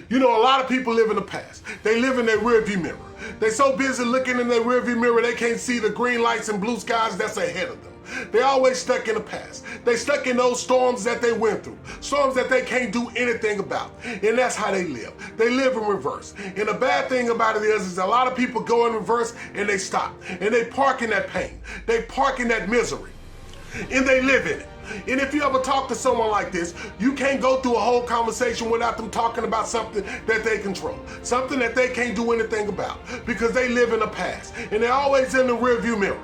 You know, a lot of people live in the past. They live in their rearview mirror. They're so busy looking in their rearview mirror, they can't see the green lights and blue skies that's ahead of them. They're always stuck in the past. They stuck in those storms that they went through, storms that they can't do anything about. And that's how they live. They live in reverse. And the bad thing about it is a lot of people go in reverse and they stop. And they park in that pain. They park in that misery. And they live in it. And if you ever talk to someone like this, you can't go through a whole conversation without them talking about something that they control, something that they can't do anything about, because they live in the past and they're always in the rearview mirror.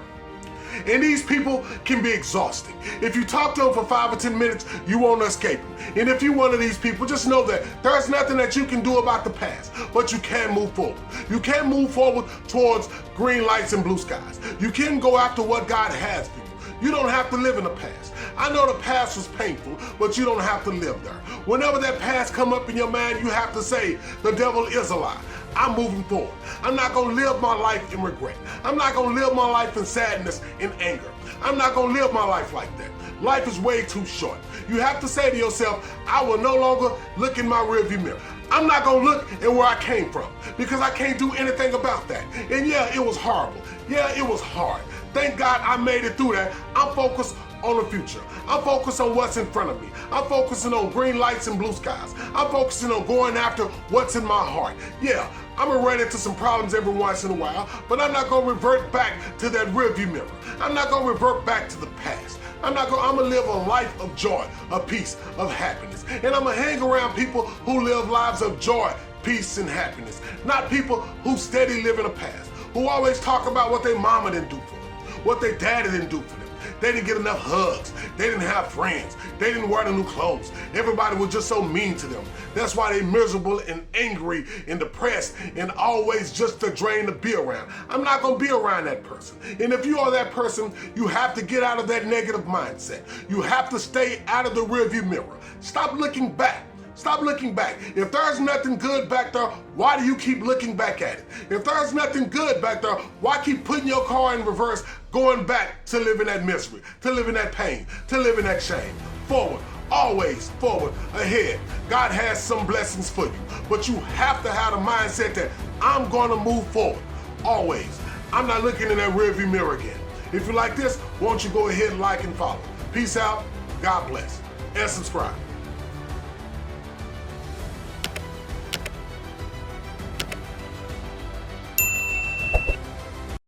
And these people can be exhausting. If you talk to them for 5 or 10 minutes, you won't escape them. And if you're one of these people, just know that there's nothing that you can do about the past, but you can move forward. You can move forward towards green lights and blue skies. You can go after what God has for you. You don't have to live in the past. I know the past was painful, but you don't have to live there. Whenever that past come up in your mind, you have to say, the devil is a lie. I'm moving forward. I'm not gonna live my life in regret. I'm not gonna live my life in sadness and anger. I'm not gonna live my life like that. Life is way too short. You have to say to yourself, I will no longer look in my rearview mirror. I'm not gonna look at where I came from, because I can't do anything about that. And yeah, it was horrible. Yeah, it was hard. Thank God I made it through that. I'm focused on the future. I'm focused on what's in front of me. I'm focusing on green lights and blue skies. I'm focusing on going after what's in my heart. Yeah, I'm gonna run into some problems every once in a while, but I'm not gonna revert back to that rearview mirror. I'm not gonna revert back to the past. I'm gonna live a life of joy, of peace, of happiness. And I'm gonna hang around people who live lives of joy, peace, and happiness. Not people who steady live in the past, who always talk about what their mama didn't do for them, what their daddy didn't do for them. They didn't get enough hugs. They didn't have friends. They didn't wear the new clothes. Everybody was just so mean to them. That's why they're miserable and angry and depressed and always just a drain to be around. I'm not gonna be around that person. And if you are that person, you have to get out of that negative mindset. You have to stay out of the rearview mirror. Stop looking back. Stop looking back. If there's nothing good back there, why do you keep looking back at it? If there's nothing good back there, why keep putting your car in reverse, going back to live in that misery, to live in that pain, to live in that shame? Forward, always forward, ahead. God has some blessings for you, but you have to have the mindset that I'm gonna move forward, always. I'm not looking in that rearview mirror again. If you like this, won't you go ahead and like and follow. Peace out, God bless, and subscribe.